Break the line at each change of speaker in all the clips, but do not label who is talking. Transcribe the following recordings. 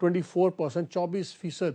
24%, 24%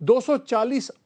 240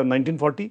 1940,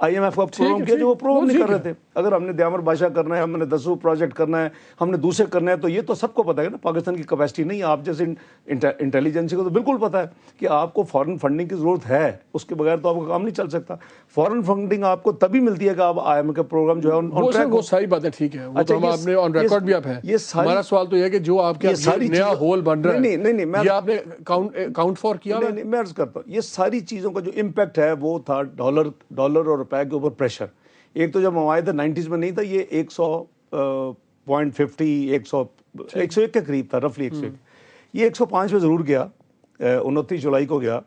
IMF کا programme کیا جو وہ پروگرام نہیں کر رہے تھے. اگر ہم نے دیامر بادشاہ کرنا ہے, ہم نے دسو پروجیکٹ کرنا ہے, ہم نے دوسرے کرنا ہے, تو یہ تو سب کو پتا ہے نا پاکستان کی کیپیسٹی نہیں ہے. آپ جیسے انٹیلیجنسی کو تو بالکل پتا ہے کہ آپ کو فارن فنڈنگ کی ضرورت ہے, اس کے بغیر تو آپ کا کام نہیں چل سکتا. فارن فنڈنگ آپ کو تبھی ملتی ہے کہ آپ IMF کا پروگرام جو ہے
وہ ساری باتیں ٹھیک ہے, وہ تو ہم آپ نے آن ریکارڈ بھی آپ ہے. ہمارا سوال تو یہ ہے کہ جو آپ کا نیا ہول بن رہا ہے, یہ آپ نے کاؤنٹ فار کیا؟
نہیں, میں عرض کرتا ہوں, یہ ساری چیزوں کا جو امپیکٹ ہے وہ تھا ڈالر اور روپے کے اوپر پریشر. ایک تو جب ہم آئے تھے 90s میں نہیں تھا, یہ 100.50 101 کے قریب تھا, رفلی 101. یہ 105 پہ ضرور گیا, 29 جولائی کو گیا.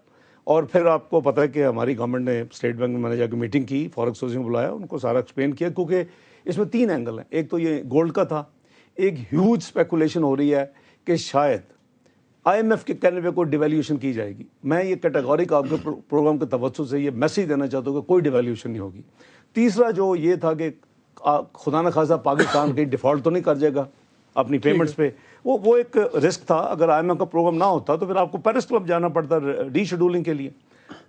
اور پھر آپ کو پتہ ہے کہ ہماری گورنمنٹ نے اسٹیٹ بینک میں, میں نے جا کے میٹنگ کی, فوریکس ایسوسی کو بلایا, ان کو سارا ایکسپلین کیا, کیونکہ اس میں 3 اینگل ہیں. ایک تو یہ گولڈ کا تھا, ایک ہیوج اسپیکولیشن ہو رہی ہے کہ شاید IMF کے کہنے پہ کوئی ڈیویلیوشن کی جائے گی. میں یہ کیٹیگورک آپ کے پروگرام کے توسط سے یہ میسیج دینا چاہتا ہوں کہ کوئی ڈیویلیوشن نہیں ہوگی. تیسرا جو یہ تھا کہ خدا نہ خواستہ پاکستان کہیں ڈیفالٹ تو نہیں کر جائے گا اپنی پیمنٹس پہ, وہ ایک رسک تھا. اگر IMF کا پروگرام نہ ہوتا تو پھر آپ کو پیرس کلب جانا پڑتا ری شیڈولنگ کے لیے.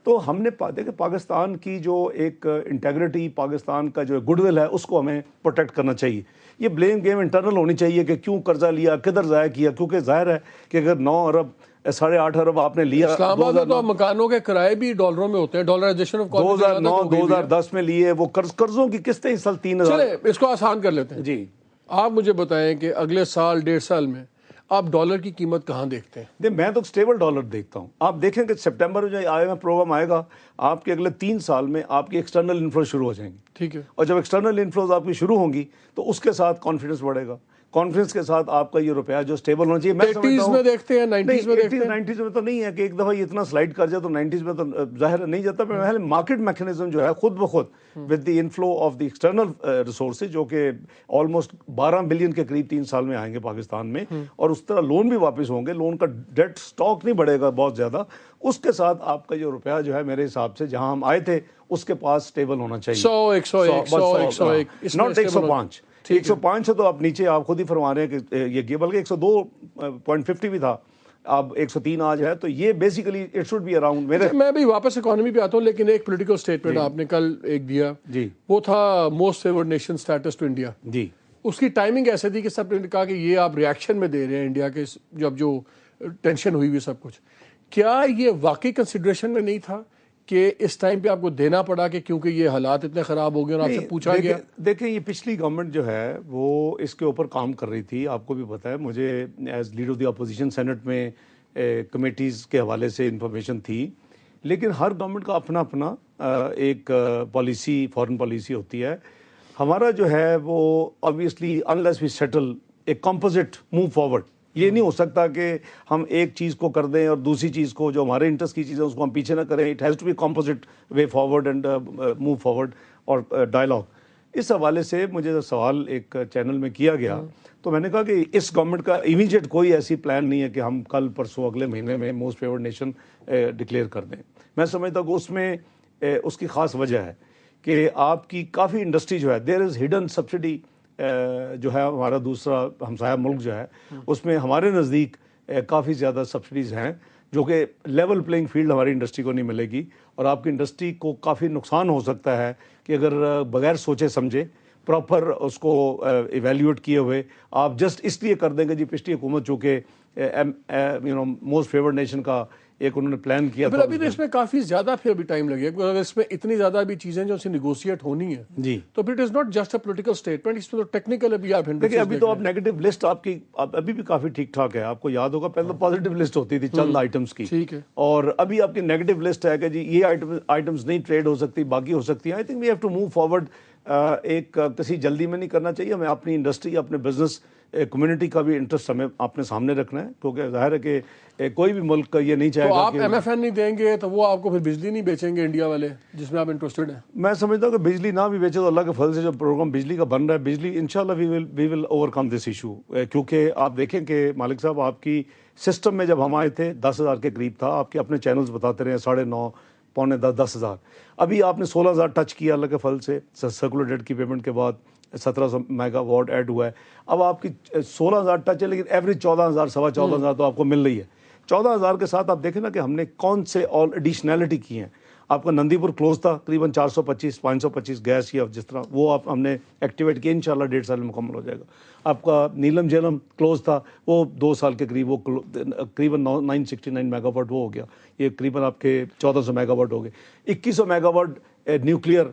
تو ہم نے دیکھا پاکستان کی جو ایک انٹیگریٹی, پاکستان کا جو گڈ ول ہے, اس کو ہمیں پروٹیکٹ کرنا چاہیے. یہ بلیم گیم انٹرنل ہونی چاہیے کہ کیوں قرضہ لیا, کدھر ضائع کیا, کیونکہ ظاہر ہے کہ اگر 9 ارب 8.5 ارب آپ نے لیا,
اسلام آباد میں تو مکانوں کے کرائے بھی ڈالروں میں ہوتے ہیں, ڈالرائزیشن آف
2009 2010 میں لیے, وہ قرضوں کی قسطیں اس سال 3000.
چلے اس کو آسان کر لیتے ہیں.
جی,
آپ مجھے بتائیں کہ اگلے سال 1.5 سال میں آپ ڈالر کی قیمت کہاں دیکھتے ہیں؟
میں تو اسٹیبل ڈالر دیکھتا ہوں. آپ دیکھیں کہ سپٹمبر میں جو IMF پروگرام آئے گا, آپ کے اگلے 3 سال میں آپ کی ایکسٹرنل انفلو شروع ہو جائیں گی.
ٹھیک ہے,
اور جب ایکسٹرنل انفلوز آپ کی شروع ہوں گی تو اس کے ساتھ کانفیڈنس بڑھے گا. کانفیڈنس کے ساتھ آپ کا یہ روپیہ جو اسٹیبل ہونا چاہیے. میں
80s میں دیکھتے ہیں, 90s میں دیکھتے ہیں.
90s میں تو نہیں ہے کہ ایک دفعہ یہ اتنا سلائڈ کر جائے, تو 90s میں تو ظاہر نہیں جاتا. پہلے مارکیٹ میکینزم جو ہے خود بخود with the inflow of the external resources, جو کہ آلموسٹ 12 بلین کے قریب 3 سال میں آئیں گے پاکستان میں, اور اس طرح لون بھی واپس ہوں گے, لون کا ڈیٹ سٹاک نہیں بڑھے گا بہت زیادہ. اس کے ساتھ آپ کا جو روپیہ جو ہے میرے حساب سے جہاں ہم آئے تھے اس کے پاس اسٹیبل ہونا چاہیے.
100
ناٹ 105. 105 ہے تو آپ نیچے آپ خود ہی فرما رہے ہیں کہ یہ گیا, بلکہ 102.50 بھی تھا, اب 103 آج ہے. تو یہ basically it should be around.
میں بھی واپس اکانومی پہ آتا ہوں, لیکن ایک پولیٹیکل اسٹیٹمنٹ آپ نے کل ایک دیا,
جی,
وہ تھا most favoured nation status to India.
جی,
اس کی ٹائمنگ ایسے تھی کہ سب نے کہا کہ یہ آپ ریئیکشن میں دے رہے ہیں انڈیا کے جب جو ٹینشن ہوئی ہوئی سب کچھ. کیا یہ واقعی کنسیڈریشن میں نہیں تھا کہ اس ٹائم پہ آپ کو دینا پڑا کہ کیونکہ یہ حالات اتنے خراب ہو گئے اور آپ سے پوچھا گیا؟
دیکھیں یہ پچھلی گورنمنٹ جو ہے وہ اس کے اوپر کام کر رہی تھی, آپ کو بھی پتہ ہے. مجھے as leader of the opposition senate میں کمیٹیز کے حوالے سے انفارمیشن تھی, لیکن ہر گورنمنٹ کا اپنا اپنا ایک پالیسی, فارن پالیسی ہوتی ہے. ہمارا جو ہے وہ obviously unless we settle a composite move forward, یہ نہیں ہو سکتا کہ ہم ایک چیز کو کر دیں اور دوسری چیز کو جو ہمارے انٹرسٹ کی چیز ہے اس کو ہم پیچھے نہ کریں. It has to be composite way forward and move forward اور ڈائلاگ. اس حوالے سے مجھے سوال ایک چینل میں کیا گیا, تو میں نے کہا کہ اس گورنمنٹ کا امیجیٹ کوئی ایسی پلان نہیں ہے کہ ہم کل پرسوں اگلے مہینے میں موسٹ فیورڈ نیشن ڈکلیئر کر دیں. میں سمجھتا ہوں کہ اس میں اس کی خاص وجہ ہے کہ آپ کی کافی انڈسٹری جو ہے, دیر از ہڈن سبسڈی جو ہے. ہمارا دوسرا ہمسایہ ملک جو ہے اس میں ہمارے نزدیک کافی زیادہ سبسڈیز ہیں جو کہ لیول پلینگ فیلڈ ہماری انڈسٹری کو نہیں ملے گی, اور آپ کی انڈسٹری کو کافی نقصان ہو سکتا ہے کہ اگر بغیر سوچے سمجھے پراپر اس کو ایویلیویٹ کیے ہوئے آپ جسٹ اس لیے کر دیں گے جی پچھلی حکومت چونکہ موسٹ فیورڈ نیشن کا ایک انہوں نے پلان کیا
تھا. ابھی تو اس میں کافی زیادہ پھر بھی ٹائم لگے گا, اگر اس میں اتنی زیادہ بھی چیزیں جو سے نیگوشیٹ ہونی ہیں
جی,
تو it is not just a political statement, اس میں تو ٹیکنیکل ابھی آپ
دیکھیں ابھی تو آپ نیگیٹو لسٹ آپ کی ابھی بھی کافی ٹھیک ٹھاک ہے. آپ کو یاد ہوگا پہلے تو پازیٹیو لسٹ ہوتی تھی چند آئٹمس کی,
ٹھیک ہے,
اور ابھی آپ کی نیگیٹو لسٹ ہے کہ جی یہ آئٹمس نہیں ٹریڈ ہو سکتی, باقی ہو سکتی ہیں. I think we have to move forward. ایک کسی جلدی میں نہیں کرنا چاہیے. ہمیں اپنی انڈسٹری, اپنے بزنس کمیونٹی کا بھی انٹرسٹ ہمیں اپنے سامنے رکھنا ہے, کیونکہ ظاہر ہے کہ کوئی بھی ملک یہ نہیں چاہے
تو
گا
آپ MFN نہیں دیں گے تو وہ آپ کو پھر بجلی نہیں بیچیں گے انڈیا والے جس میں آپ انٹرسٹڈ ہیں.
میں سمجھتا ہوں کہ بجلی نہ بھی بیچے تو اللہ کے فضل سے جو پروگرام بجلی کا بن رہا ہے, بجلی انشاءاللہ وی will over come this issue. کیونکہ آپ دیکھیں کہ مالک صاحب آپ کی سسٹم میں جب ہم آئے تھے 10,000 کے قریب تھا, آپ کے اپنے چینلز بتاتے رہے 9.5 پونے 10,000. ابھی آپ نے 16,000 ٹچ کیا اللہ کے فضل سے, سرکولر ڈیٹ کی پیمنٹ کے بعد 1700 میگا واٹ ایڈ ہوا ہے. اب آپ کی 16,000 ٹچ ہے, لیکن ایوریج 14,000 14,500 تو آپ کو مل رہی ہے. 14,000 کے ساتھ آپ دیکھیں نا کہ ہم نے کون سے آل ایڈیشنلٹی کی ہیں. آپ کا نندی پور کلوز تھا قریباً 425-525 گیس یا جس طرح وہ آپ ہم نے ایکٹیویٹ کیا، انشاءاللہ 1.5 سال میں مکمل ہو جائے گا. آپ کا نیلم جیلم کلوز تھا وہ 2 سال کے قریب، وہ قریباً 969 میگا واٹ وہ ہو گیا، یہ قریباً آپ کے 1400 میگا واٹ ہو گئے. 2100 میگا واٹ نیوکلیئر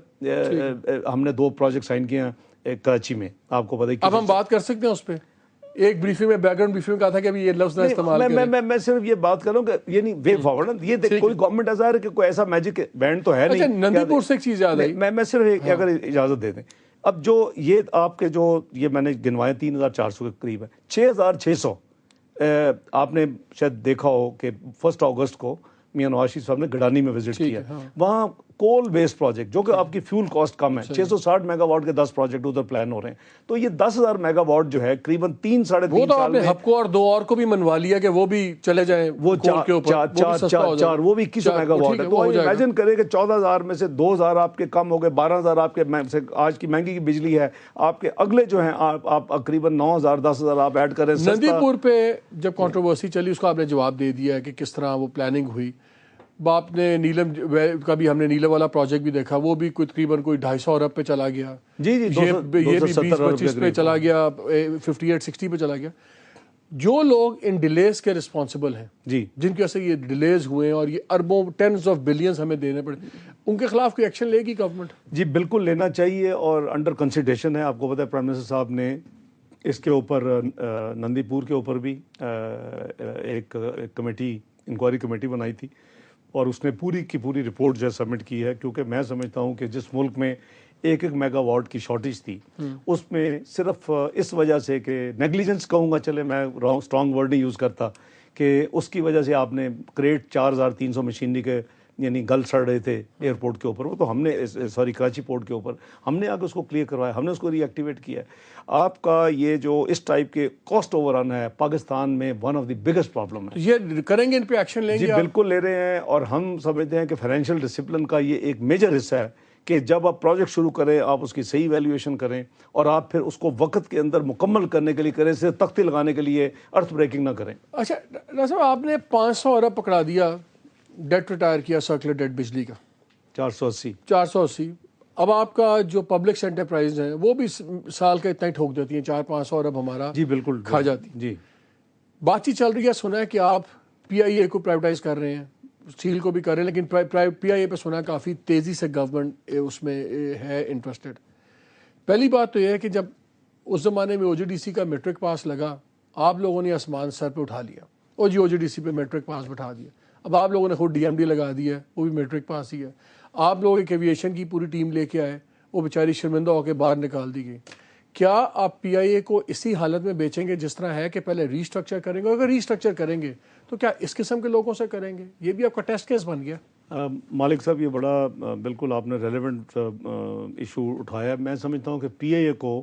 ہم نے 2 پروجیکٹ سائن کیے ہیں کراچی میں، آپ کو پتہ ہے.
اب ہم بات کر سکتے ہیں اس پہ، ایک بریفنگ میں بیک گراؤنڈ بریفنگ میں کہا تھا کہ ابھی یہ لفظ نہ استعمال کریں.
میں صرف یہ بات کر رہا ہوں کہ یہ نہیں وے فارورڈ، یہ کوئی گورنمنٹ ایسا ہے کہ کوئی ایسا میجک بینڈ تو ہے نہیں.
نندی پور سے ایک چیز یاد آئی،
میں صرف اگر اجازت دے دیں، اب جو یہ آپ کے جو یہ میں نے گنوائے 3400 کے قریب ہے، 6600 آپ نے شاید دیکھا ہو کہ 1 اگست کو میاں نواز شریف صاحب نے گڈانی میں وزٹ کیا، وہاں کول بیس پروجیکٹ جو کہ آپ کی فیول کاسٹ کم ہے، 660 میگا واٹ کے 10 پروجیکٹ ادھر پلان ہو رہے ہیں. تو یہ 10,000 میگا واٹ جو ہے قریباً 3 ساڑھے 3
وہ تو آپ
سال
نے
میں
ہب کو اور 2 اور کو بھی منوا لیا کہ وہ بھی چلے جائیں،
وہ 4 وہ بھی 2100 میگا واٹ ہے. تو امیجن کرے کہ 14,000 میں سے 2,000 آپ کے کم ہو گئے، 12,000 آپ کے آج کی مہنگی کی بجلی ہے، آپ کے اگلے جو ہیں آپ قریباً 9,000 10,000 آپ ایڈ کریں.
نندی پور پہ جب کنٹروورسی چلی اس کو آپ نے جواب دے دیا کہ کس طرح وہ پلاننگ ہوئی. باپ نے نیلم کا بھی ہم نے نیلم والا پروجیکٹ بھی دیکھا، وہ بھی تقریباً کوئی 250 ارب پہ چلا گیا.
جی
یہ بھی 20-25 پہ چلا گیا، 58-60 پہ چلا گیا. جو لوگ ان ڈیلیز کے رسپانسبل ہیں،
جی
جن کی وجہ سے یہ ڈیلیز ہوئے ہیں اور یہ اربوں 10s آف بلینز ہمیں دینے پڑے، ان کے خلاف کوئی ایکشن لے گی گورنمنٹ؟
جی بالکل لینا چاہیے، اور انڈر کنسیڈریشن ہے. آپ کو پتہ ہے پرائم منسٹر صاحب نے اس کے اوپر نندی پور کے اوپر بھی ایک کمیٹی انکوائری کمیٹی بنائی تھی، اور اس نے پوری کی پوری رپورٹ جو ہے سبمٹ کی ہے. کیونکہ میں سمجھتا ہوں کہ جس ملک میں 1 میگا واٹ کی شارٹیج تھی، اس میں صرف اس وجہ سے کہ نیگلیجنس کہوں گا، چلے میں اسٹرانگ ورڈ نہیں یوز کرتا، کہ اس کی وجہ سے آپ نے کریٹ 4300 مشینری کے یعنی گل سڑ رہے تھے ایئرپورٹ کے اوپر، وہ تو ہم نے کراچی پورٹ کے اوپر ہم نے آ کے اس کو کلیئر کروایا، ہم نے اس کو ری ایکٹیویٹ کیا ہے. آپ کا یہ جو اس ٹائپ کے کاسٹ اوور رن ہے پاکستان میں one of the biggest problem ہے.
یہ کریں گے، ان پہ ایکشن لیں گے؟
جی بالکل لے رہے ہیں، اور ہم سمجھتے ہیں کہ فائنینشیل ڈسپلن کا یہ ایک میجر حصہ ہے کہ جب آپ پروجیکٹ شروع کریں آپ اس کی صحیح ویلیویشن کریں، اور آپ پھر اس کو وقت کے اندر مکمل کرنے کے لیے کریں، صرف تختی لگانے کے لیے ارتھ بریکنگ نہ کریں.
اچھا ڈاکٹر صاحب، آپ نے 500 ارب پکڑا دیا، ڈیٹ ریٹائر کیا، سرکولر ڈیٹ بجلی کا 480. اب آپ کا جو پبلک انٹرپرائز ہیں وہ بھی سال کا اتنا ہی ٹھوک دیتی ہیں، 400-500 ارب ہمارا
جی بالکل
کھا جاتی.
جی
بات چیت چل رہی ہے، سنا ہے کہ آپ پی آئی اے کو پرائیویٹائز کر رہے ہیں، اسٹیل کو بھی کر رہے ہیں، لیکن پی آئی اے پہ سنا ہے کافی تیزی سے گورنمنٹ اس میں ہے انٹرسٹڈ. پہلی بات تو یہ ہے کہ جب اس زمانے میں او جی ڈی سی کا میٹرک پاس لگا، آپ لوگوں نے آسمان سر پہ اٹھا لیا، او جی ڈی سی پہ میٹرک پاس بٹھا دیا. اب آپ لوگوں نے خود ڈی ایم ڈی لگا دیا ہے، وہ بھی میٹرک پاس ہی ہے. آپ لوگ ایک ایویشن کی پوری ٹیم لے کے آئے، وہ بیچاری شرمندہ ہو کے باہر نکال دی گئی. کیا آپ پی آئی اے کو اسی حالت میں بیچیں گے جس طرح ہے کہ پہلے ری اسٹرکچر کریں گے؟ اگر ری اسٹرکچر کریں گے تو کیا اس قسم کے لوگوں سے کریں گے؟ یہ بھی آپ کا ٹیسٹ کیس بن گیا.
مالک صاحب یہ بڑا بالکل آپ نے ریلیونٹ ایشو اٹھایا. میں سمجھتا ہوں کہ پی آئی اے کو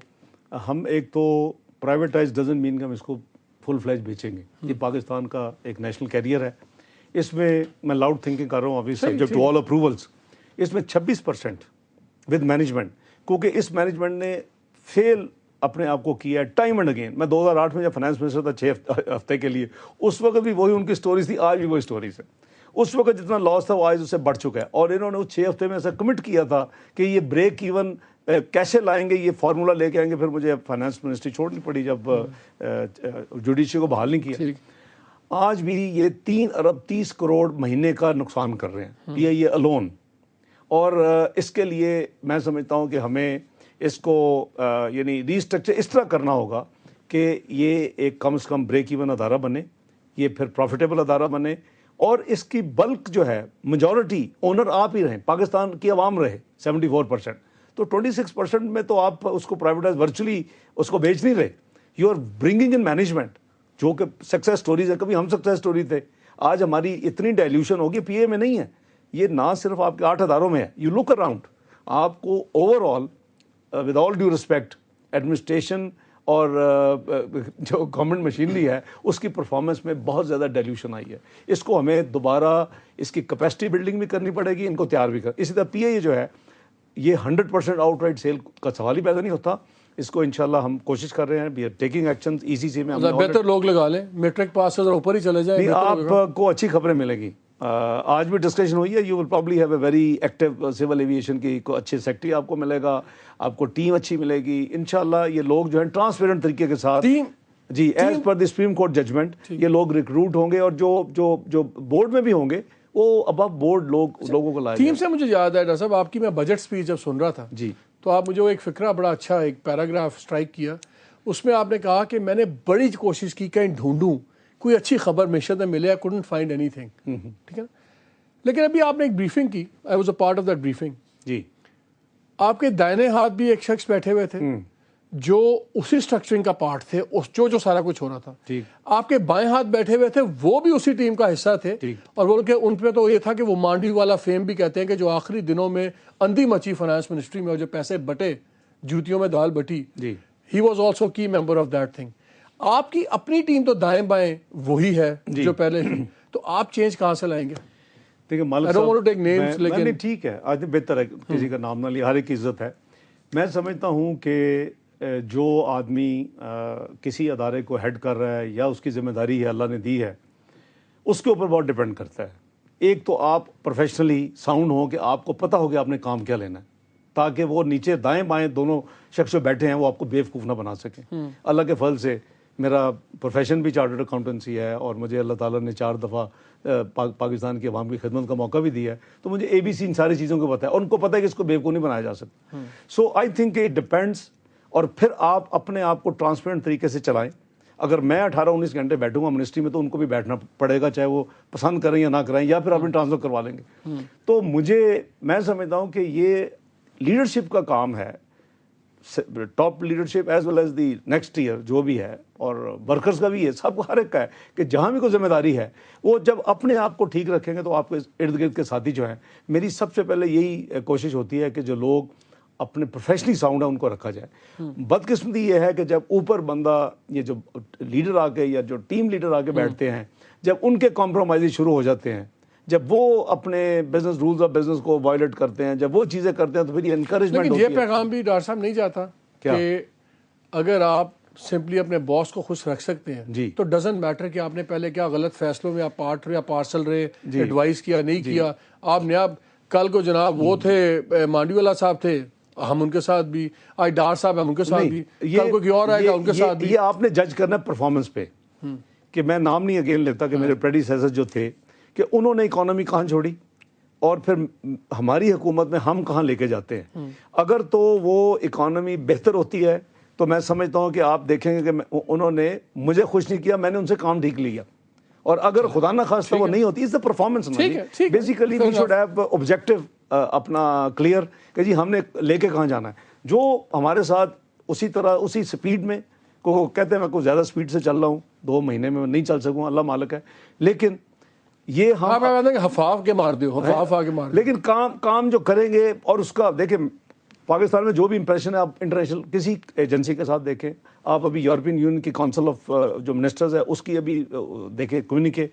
ہم ایک تو پرائیویٹائز ڈزنٹ مین کہ ہم اس کو فل فلیج بیچیں گے. یہ پاکستان کا ایک نیشنل کیریئر ہے. اس میں لاؤڈ تھنکنگ کر رہا ہوں ابھی سبجیکٹ ٹو آل اپروولس. اس میں 26% ود مینجمنٹ، کیونکہ اس مینجمنٹ نے فیل اپنے آپ کو کیا ہے ٹائم اینڈ اگین. میں 2008 میں جب فائنانس منسٹر تھا 6 ہفتے کے لیے، اس وقت بھی وہی ان کی سٹوریز تھی، آج بھی وہی سٹوریز ہے. اس وقت جتنا لاس تھا وہ آج اس سے بڑھ چکا ہے، اور انہوں نے اس 6 ہفتے میں ایسا کمٹ کیا تھا کہ یہ بریک ایون کیسے لائیں گے، یہ فارمولا لے کے آئیں گے. پھر مجھے فائنانس منسٹری چھوڑنی پڑی جب جوڈیشری کو بحال نہیں کیا. آج بھی یہ 3 ارب 30 کروڑ مہینے کا نقصان کر رہے ہیں یہ الون. اور اس کے لیے میں سمجھتا ہوں کہ ہمیں اس کو یعنی ری اسٹرکچر اس طرح کرنا ہوگا کہ یہ ایک کم از کم بریک ایون ادارہ بنے، یہ پھر پروفیٹیبل ادارہ بنے، اور اس کی بلک جو ہے میجورٹی اونر آپ ہی رہیں، پاکستان کی عوام رہے 74%. تو 26% میں تو آپ اس کو پرائیویٹائز ورچولی اس کو بیچ نہیں رہے. You are bringing in management, جو کہ سکسیس سٹوریز ہے. کبھی ہم سکسیس سٹوری تھے، آج ہماری اتنی ڈائلیوشن ہوگی پی اے میں نہیں ہے. یہ نہ صرف آپ کے 8 اداروں میں ہے. یو لک اراؤنڈ، آپ کو over all with all due respect administration اور جو گورنمنٹ مشینری ہے اس کی پرفارمنس میں بہت زیادہ ڈائلیوشن آئی ہے. اس کو ہمیں دوبارہ اس کی کیپیسٹی بلڈنگ بھی کرنی پڑے گی، ان کو تیار بھی کر. اسی طرح پی اے جو ہے یہ 100% آؤٹ رائٹ سیل کا سوال ہی پیدا نہیں ہوتا. اس کو انشاءاللہ ہم کوشش کر رہے ہیں، we are taking action easy سے. میں
بہتر لوگ لگا لیں، میٹرک پاس سے ذرا اوپر ہی چلے جائیں.
آپ کو اچھی خبریں ملیں گی. آج بھی ڈسکشن ہوئی ہے. You will probably have a very active civil aviation کی کوئی اچھے سیکٹری آپ کو ملے گا, آپ کو ٹیم اچھی ملے گی انشاءاللہ. یہ لوگ جو ہیں ٹرانسپیرنٹ طریقے کے ساتھ جی ایز پر دی سپریم کورٹ ججمنٹ یہ لوگ ریکروٹ ہوں گے, اور جو بورڈ میں بھی ہوں گے وہ ابو بورڈ لوگوں کو لائے.
ٹیم سے مجھے یاد ہے ڈاکٹر صاحب آپ کی میں بجٹ سپیچ جب سن رہا تھا
جی,
تو آپ مجھے وہ ایک فکرہ بڑا اچھا ایک پیراگراف اسٹرائک کیا. اس میں آپ نے کہا کہ میں نے بڑی کوشش کی کہیں ڈھونڈوں کوئی اچھی خبر معیشت میں ملے, I couldn't find anything. ٹھیک ہے نا, لیکن ابھی آپ نے ایک بریفنگ کی, I was a part of that briefing.
جی,
آپ کے دائنے ہاتھ بھی ایک شخص بیٹھے ہوئے تھے جو اسی اسٹرکچرنگ کا پارٹ تھے, جو سارا کچھ ہو رہا تھا. آپ کے بائیں ہاتھ بیٹھے ہوئے تھے وہ بھی اسی ٹیم کا حصہ تھے, اور وہ ان پہ تو یہ تھا کہ وہ مانڈی والا فیم بھی کہتے ہیں کہ جو آخری دنوں میں اندھی مچی فائنانس منسٹری میں, اور جو پیسے بٹے جوتیوں میں دال بٹی, ہی واز آلسو کی ممبر آف دیٹ تھنگ. آپ کی اپنی ٹیم تو دائیں بائیں وہی ہے جو پہلے تھی, تو آپ چینج کہاں سے لائیں گے؟
دیکھیں مالک صاحب نہیں ٹھیک ہے, آج بہتر ہے کسی کا نام نہ لیا, ہر ایک کی عزت ہے. میں سمجھتا ہوں کہ جو آدمی کسی ادارے کو ہیڈ کر رہا ہے یا اس کی ذمہ داری ہے اللہ نے دی ہے, اس کے اوپر بہت ڈپینڈ کرتا ہے. ایک تو آپ پروفیشنلی ساؤنڈ ہو کہ آپ کو پتہ ہو کہ آپ نے کام کیا لینا ہے, تاکہ وہ نیچے دائیں بائیں دونوں شخص جو بیٹھے ہیں وہ آپ کو بیوقوف نہ بنا سکیں. اللہ کے فضل سے میرا پروفیشن بھی چارٹرڈ اکاؤنٹنسی ہے, اور مجھے اللہ تعالیٰ نے 4 دفعہ پاکستان کی عوام کی خدمت کا موقع بھی دیا ہے, تو مجھے ABC ان ساری چیزوں کو پتہ ہے, اور ان کو پتہ ہے کہ اس کو بیوقوف نہیں بنایا جا سکتا. سو آئی تھنک اٹ ڈپینڈس, اور پھر آپ اپنے آپ کو ٹرانسپیرنٹ طریقے سے چلائیں. اگر میں 18-19 گھنٹے بیٹھوں گا منسٹری میں تو ان کو بھی بیٹھنا پڑے گا, چاہے وہ پسند کریں یا نہ کریں, یا پھر آپ ٹرانسفر کروا لیں گے. تو میں سمجھتا ہوں کہ یہ لیڈرشپ کا کام ہے, top leadership as well as the next year جو بھی ہے, اور ورکرز کا بھی ہے, سب کو ہر ایک کا ہے کہ جہاں بھی کوئی ذمہ داری ہے وہ جب اپنے آپ کو ٹھیک رکھیں گے تو آپ کے ارد گرد کے ساتھی جو ہیں, میری سب سے پہلے یہی کوشش ہوتی ہے کہ جو لوگ اپنے پروفیشنلی ساؤنڈ ہے ان کو رکھا جائے. بدقسمتی یہ ہے کہ جب اوپر بندہ یہ جو لیڈر آ کے یا جو ٹیم لیڈر آ کے بیٹھتے ہیں, جب ان کے کمپرومائز شروع ہو جاتے ہیں, جب وہ اپنے بزنس رولز آف بزنس کو وائلیٹ کرتے ہیں, جب وہ چیزیں کرتے ہیں, تو پھر یہ انکریجمنٹ ہوتی ہے.
لیکن یہ پیغام بھی ڈاکٹر صاحب نہیں جاتا کہ اگر آپ سمپلی اپنے باس کو خوش رکھ سکتے ہیں تو ڈزنٹ میٹر کہ آپ نے پہلے کیا غلط فیصلوں میں آپ پارٹ یا پارسل رہے, ایڈوائز کیا نہیں کیا. آپ نے اب کل کو جناب وہ تھے مانڈی والا صاحب تھے, ہم ان کے ساتھ بھی, آج ڈار صاحب ہم ان کے ساتھ بھی, کل کو کوئی اور آئے گا ان کے ساتھ بھی.
یہ آپ نے جج کرنا ہے پرفارمنس پہ, کہ میں نام نہیں اگین لیتا کہ میرے پریڈیسیسر جو تھے کہ انہوں نے اکانومی کہاں چھوڑی, اور پھر ہماری حکومت میں ہم کہاں لے کے جاتے ہیں. اگر تو وہ اکانومی بہتر ہوتی ہے تو میں سمجھتا ہوں کہ آپ دیکھیں گے کہ انہوں نے مجھے خوش نہیں کیا, میں نے ان سے کام ٹھیک لیا. اور اگر خدا نہ خواستہ وہ نہیں ہوتی, is the performance. Basically we should have objective اپنا کلیئر کہ جی ہم نے لے کے کہاں جانا ہے. جو ہمارے ساتھ اسی طرح اسی سپیڈ میں کو کہتے ہیں میں کوئی زیادہ سپیڈ سے چل رہا ہوں, 2 مہینے میں نہیں چل سکوں, اللہ مالک ہے, لیکن یہ ہم
حفاف کے مار دیو, حفاف آگے مار,
لیکن کام جو کریں گے. اور اس کا دیکھیں پاکستان میں جو بھی امپریشن ہے, آپ انٹرنیشنل کسی ایجنسی کے ساتھ دیکھیں, آپ ابھی یورپین یونین کی کونسل آف جو منسٹرز ہے اس کی ابھی دیکھیں کمیونیکے,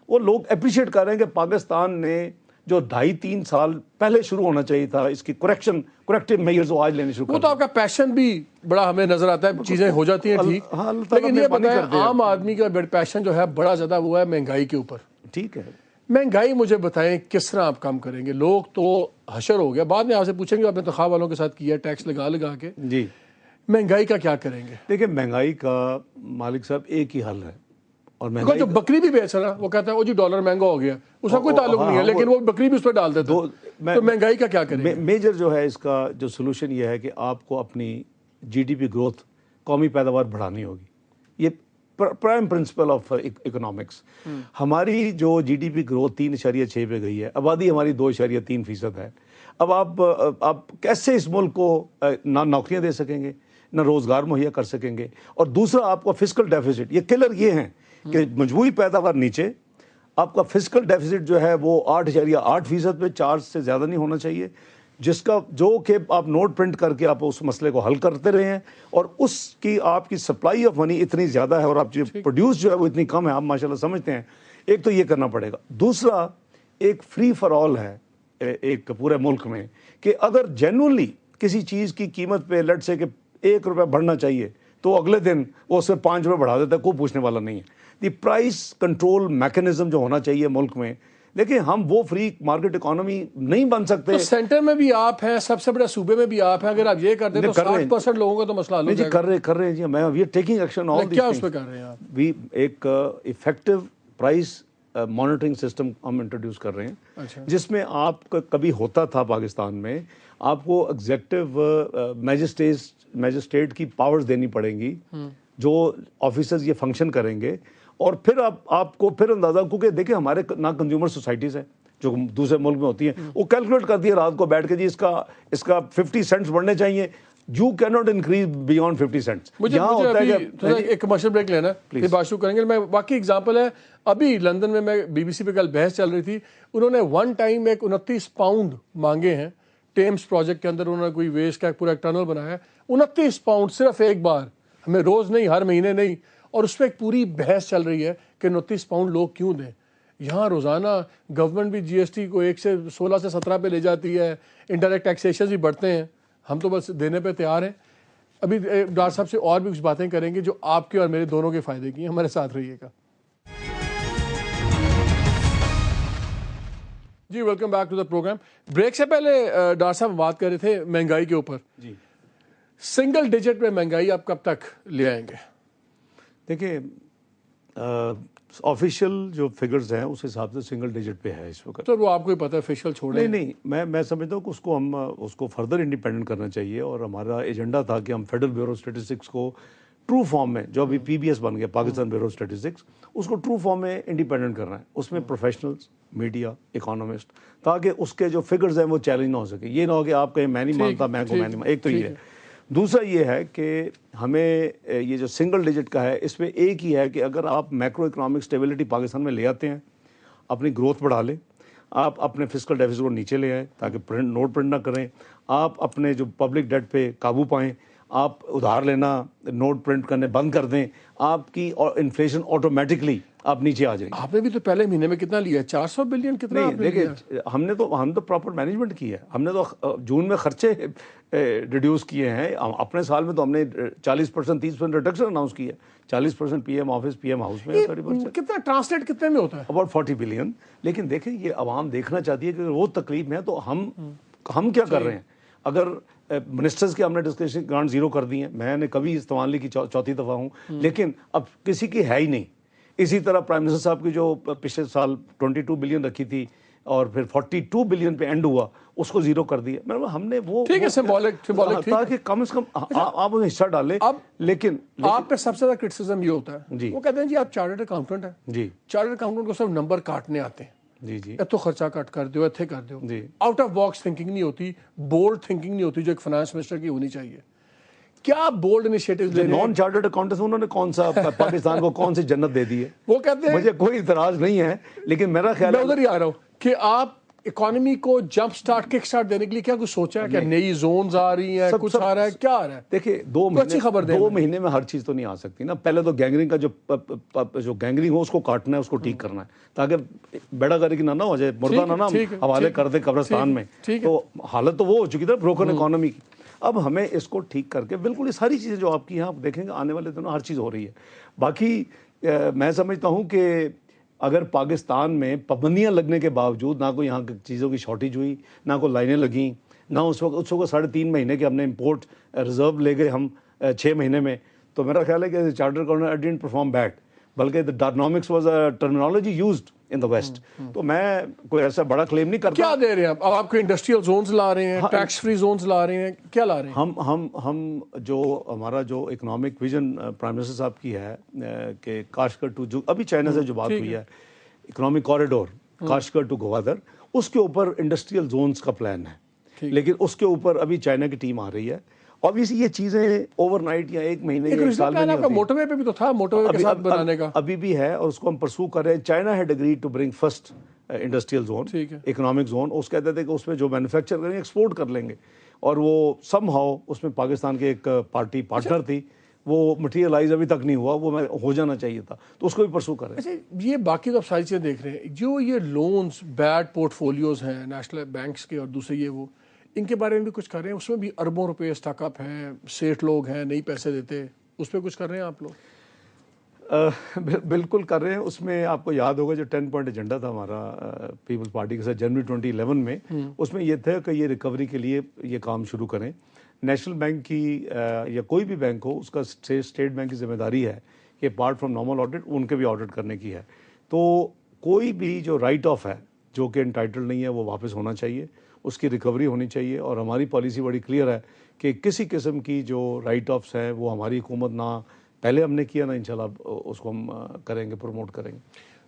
وہ لوگ اپریشیٹ کر رہے ہیں کہ پاکستان نے جو 2.5-3 سال پہلے شروع ہونا چاہیے تھا اس کی کریکٹیو میئرز وہ آج لینے شروع کر.
وہ تو آپ کا پیشن بھی بڑا ہمیں نظر آتا ہے, چیزیں ہو جاتی ہیں ٹھیک, لیکن یہ بتائیں عام آدمی کا پیشن جو ہے بڑا زیادہ وہ ہے مہنگائی کے اوپر.
ٹھیک ہے,
مہنگائی مجھے بتائیں کس طرح آپ کام کریں گے؟ لوگ تو حشر ہو گیا, بعد میں آپ سے پوچھیں گے آپ نے انتخاب والوں کے ساتھ کیا ٹیکس لگا کے,
جی
مہنگائی کا کیا کریں گے؟
دیکھیں مہنگائی کا مالک صاحب ایک ہی حل ہے, اور
مہنگائی جو بکری بھی بیچ رہا وہ کہتا ہے وہ جی ڈالر مہنگا ہو گیا, اس کا کوئی تعلق نہیں ہے, لیکن وہ بکری بھی اس پہ ڈال دیتا ہے. تو مہنگائی کا کیا کریں گے؟
میجر جو ہے اس کا جو سولوشن یہ ہے کہ آپ کو اپنی GDP گروتھ, قومی پیداوار بڑھانی ہوگی. یہ پرائم پرنسپل آف اکنامکس. ہماری جو GDP گروتھ 3.6 پہ گئی ہے, آبادی ہماری 2.3% ہے. اب آپ کیسے اس ملک کو نہ نوکریاں دے سکیں گے, نہ روزگار مہیا کر سکیں گے؟ اور دوسرا آپ کا فسکل ڈیفیسٹ, یہ کلر یہ ہیں کہ مجموعی پیداوار نیچے, آپ کا فسکل ڈیفیسٹ جو ہے وہ 8.8% پہ, 4 سے زیادہ نہیں ہونا چاہیے, جس کا جو کہ آپ نوٹ پرنٹ کر کے آپ اس مسئلے کو حل کرتے رہے ہیں, اور اس کی آپ کی سپلائی آف منی اتنی زیادہ ہے اور آپ جو پروڈیوس جو ہے وہ اتنی کم ہے, آپ ماشاءاللہ سمجھتے ہیں. ایک تو یہ کرنا پڑے گا. دوسرا ایک فری فار آل ہے ایک پورے ملک میں, کہ اگر جینوئنلی کسی چیز کی قیمت پہ لیٹ سے کہ 1 روپے بڑھنا چاہیے تو اگلے دن وہ اس میں 5 روپے بڑھا دیتا ہے, کوئی پوچھنے والا نہیں ہے. دی پرائس کنٹرول میکینزم جو ہونا چاہیے ملک میں, دیکھیں ہم وہ فری مارکیٹ اکانومی نہیں بن سکتے.
تو سینٹر میں بھی آپ ہیں, سب سے بڑے صوبے میں بھی آپ ہیں, اگر آپ یہ کر دیں تو 60% لوگوں کا تو مسئلہ حل ہو جائے گا.
کر رہے ہیں جی, میں وی آر ٹیکنگ ایکشن آل دیس.
کیا اس پہ کر رہے ہیں آپ؟
وی ایک افیکٹو پرائس مانیٹرنگ سسٹم ہم انٹروڈیوس کر رہے ہیں, جس میں آپ کا کبھی ہوتا تھا پاکستان میں آپ کو ایگزیکٹو میجسٹریٹ کی پاورز دینی پڑیں گی, جو آفیسرز یہ فنکشن کریں گے, اور پھر آپ کو پھر اندازہ, کیونکہ دیکھیں ہمارے نہ کنزیومر سوسائٹیز ہیں جو دوسرے ملک میں ہوتی ہیں, وہ کیلکولیٹ کرتی ہے رات کو بیٹھ کے جی اس کا 50 سینٹس بڑھنے چاہیے, یو کی ناٹ انکریز بیانڈ 50 سینٹس.
مجھے ایک کمرشل بریک لینا ہے, پھر بات شروع کریں گے. میں واقعی ایگزامپل ہے, ابھی لندن میں BBC پہ کل بحث چل رہی تھی, انہوں نے ون ٹائم ایک 29 پاؤنڈ مانگے ہیں ٹیمز پروجیکٹ کے اندر, انہوں نے کوئی ویسٹ کا پورا ایک ٹنل بنایا ہے, 29 پاؤنڈ صرف ایک بار, ہمیں روز نہیں, ہر مہینے نہیں, اور اس پہ ایک پوری بحث چل رہی ہے کہ 29 پاؤنڈ لوگ کیوں دیں. یہاں روزانہ گورنمنٹ بھی GST کو 1 سے 16 سے 17 پہ لے جاتی ہے, انڈائریکٹ ٹیکسیشن بھی بڑھتے ہیں, ہم تو بس دینے پہ تیار ہیں. ابھی ڈاکٹر صاحب سے اور بھی کچھ باتیں کریں گے جو آپ کے اور میرے دونوں کے فائدے کی ہیں. ہمارے ساتھ رہیے گا. جی welcome back to the programme. Break سے پہلے ڈاکٹر صاحب بات کر رہے تھے مہنگائی کے اوپر.
جی,
سنگل ڈیجٹ میں مہنگائی آپ کب تک لے آئیں گے؟
دیکھیں آفیشیل جو فگرز ہیں اس حساب سے سنگل ڈیجٹ پہ ہے اس وقت.
تو وہ آپ کو ہی پتہ ہے, آفیشیل چھوڑیں.
نہیں, میں سمجھتا ہوں کہ اس کو فردر انڈیپینڈنٹ کرنا چاہیے, اور ہمارا ایجنڈا تھا کہ ہم فیڈرل بیورو اسٹیٹسٹکس کو ٹرو فارم میں, جو ابھی PBS بن گیا پاکستان بیورو اسٹیٹسٹکس, اس کو ٹرو فارم میں انڈیپینڈنٹ کرنا ہے. اس میں پروفیشنلز, میڈیا, اکانومسٹ, تاکہ اس کے جو فگرز ہیں وہ چیلنج نہ ہو سکے. یہ نہ ہو کہ آپ کہیں میں نہیں مانتا, میں کو میں نہیں مانتا. ایک تو یہ ہے. دوسرا یہ ہے کہ ہمیں یہ جو سنگل ڈیجٹ کا ہے, اس میں ایک ہی ہے کہ اگر آپ میکرو اکنامک اسٹیبلٹی پاکستان میں لے آتے ہیں, اپنی گروتھ بڑھا لیں, آپ اپنے فسکل ڈیفیسٹ کو نیچے لے آئیں تاکہ نوٹ پرنٹ نہ کریں, آپ اپنے جو پبلک ڈیٹ پہ قابو پائیں, آپ ادھار لینا نوٹ پرنٹ کرنے بند کر دیں, آپ کی انفلیشن آٹومیٹکلی آپ نیچے آ جائیں گے.
آپ نے بھی تو پہلے مہینے میں کتنا لیا ہے, 400 بلین کتنا؟
نہیں دیکھیں, ہم تو پراپر مینجمنٹ کی ہے. ہم نے تو جون میں خرچے ریڈیوس کیے ہیں. اپنے سال میں تو ہم نے 40% 30% ریڈکشن اناؤنس کی ہے. 40% PM آفس, PM ہاؤس میں, 30%
کتنا ٹرانسلیٹ کتنے میں ہوتا ہے؟
About 40 billion. لیکن دیکھیں یہ عوام دیکھنا چاہتی ہے کہ وہ تکلیف میں ہے تو ہم کیا کر رہے ہیں. اگر منسٹرز کے ہم نے ڈسکشن گرانٹ زیرو کر دی ہیں, میں نے کبھی استعمال نہیں کی, چوتھی دفعہ ہوں, لیکن اب کسی کی ہے ہی نہیں. اسی طرح پرائم منسٹر صاحب کی جو پچھلے سال 22 بلین رکھی تھی اور پھر 42 بلین پہ اینڈ ہوا, اس کو زیرو کر دیا. ہم نے وہ
ٹھیک ہے, سمبولک
تاکہ کم از کم آپ اس حصہ ڈالیں. لیکن
آپ پہ سب سے زیادہ کرٹیسزم یہ ہوتا ہے, وہ کہتے ہیں جی آپ چارٹرڈ اکاؤنٹنٹ ہیں,
جی
چارٹرڈ اکاؤنٹنٹ کو صرف نمبر کاٹنے آتے ہیں,
جی جی
تو خرچہ کٹ کر دو, ایتھے کر دو.
جی,
آؤٹ آف باکس تھنکنگ نہیں ہوتی, بولڈ تھنکنگ نہیں ہوتی جو ایک فائنانس منسٹر کی ہونی چاہیے. کیا بولڈ انیشیٹوز لے رہے ہیں؟
نان چارٹرڈ اکاؤنٹنٹس انہوں نے کون سا پاکستان کو کون سی جنت دے دی ہے؟
وہ کہتے ہیں,
مجھے کوئی اعتراض نہیں ہے, لیکن میرا خیال
میں ادھر ہی آ رہا ہوں کہ آپ اکانومی کو جمپ سٹارٹ, کک سٹارٹ دینے کے لیے کیا کچھ سوچا ہے؟ کیا نئی زونز آ رہی ہیں, کچھ آ رہا ہے, کیا آ رہا ہے؟
دیکھیں 2 مہینے میں ہر چیز تو نہیں آ سکتی نا. پہلے تو گینگرنگ کا جو گینگرنگ ہو اس کو کاٹنا ہے, اس کو ٹھیک کرنا ہے, تاکہ بیڑا گرک نہ ہو جائے, مردہ نہ حوالے کر دے قبرستان میں. تو حالت تو وہ ہو چکی تھی بروکن اکانومی کی. اب ہمیں اس کو ٹھیک کر کے بالکل یہ ساری چیزیں جو آپ کی ہیں, آپ دیکھیں گے آنے والے دنوں ہر چیز ہو رہی ہے. باقی میں سمجھتا ہوں کہ اگر پاکستان میں پابندیاں لگنے کے باوجود نہ کوئی یہاں کی چیزوں کی شارٹیج ہوئی, نہ کوئی لائنیں لگیں, نہ اس وقت 3.5 مہینے کے ہم نے امپورٹ ریزرو لے گئے ہم 6 مہینے میں, تو میرا خیال ہے کہ charter accountant didn't perform bad, بلکہ dynamics was a terminology used in the West. تو میں کوئی ایسا بڑا کلیم نہیں کرتا.
کیا دے رہے ہیں آپ؟ اب آپ کو انڈسٹریل زونز لا رہے ہیں, ٹیکس فری زونز لا رہے ہیں, کیا لا رہے ہیں؟
ہم جو ہمارا جو اکنامک ویژن پرائم منسٹر صاحب کی ہے کہ کاشغر ٹو, جو ابھی چائنا سے جو بات ہوئی ہے, economic corridor Kashgar to Gwadar, اس کے اوپر انڈسٹریل زونز کا پلان ہے. لیکن اس کے اوپر ابھی چائنا کی ٹیم آ رہی ہے. obviously یہ چیزیں اوور نائٹ یا 1 مہینے یا 1 سال میں نہیں ہوتی.
موٹر وے پہ بھی تو تھا, موٹر وے کے ساتھ بنانے کا
ابھی بھی ہے, اور اس کو ہم پرسو کر رہے ہیں. China had agreed to bring first industrial zone, economic zone. اس کہتے تھے کہ اس میں جو مینوفیکچر کریں گے ایکسپورٹ کر لیں گے, اور وہ سم ہاؤ اس میں پاکستان کے ایک پارٹی پارٹنر تھی, وہ مٹیریلائز ابھی تک نہیں ہوا, وہ ہو جانا چاہیے تھا, تو اس کو بھی پرسو کر رہے ہیں.
اچھا یہ باقی تو آپ ساری چیزیں دیکھ رہے ہیں, جو یہ لونز بیڈ پورٹ فولیوز ہیں نیشنل بینکس کے اور دوسرے یہ وہ, ان کے بارے میں بھی کچھ کر رہے ہیں؟ اس میں بھی اربوں روپے اسٹاک اپ ہیں, سیٹ لوگ ہیں نہیں پیسے دیتے, اس پہ کچھ کر رہے ہیں آپ لوگ؟
بالکل کر رہے ہیں. اس میں آپ کو یاد ہوگا جو 10 پوائنٹ ایجنڈا تھا ہمارا پیپلز پارٹی کے ساتھ جنوری 2011 میں, اس میں یہ تھا کہ یہ ریکوری کے لیے یہ کام شروع کریں. نیشنل بینک کی یا کوئی بھی بینک ہو, اس کا اسٹیٹ بینک کی ذمہ داری ہے کہ اپارٹ فرام نارمل آڈٹ ان کے بھی آڈٹ کرنے کی ہے. تو کوئی بھی جو رائٹ آف ہے جو کہ انٹائٹل نہیں ہے وہ واپس ہونا چاہیے, اس کی ریکوری ہونی چاہیے. اور ہماری پالیسی بڑی کلیئر ہے کہ کسی قسم کی جو رائٹ آفس ہیں وہ ہماری حکومت نہ پہلے ہم نے کیا نا انشاءاللہ اس کو ہم کریں گے, پروموٹ کریں گے.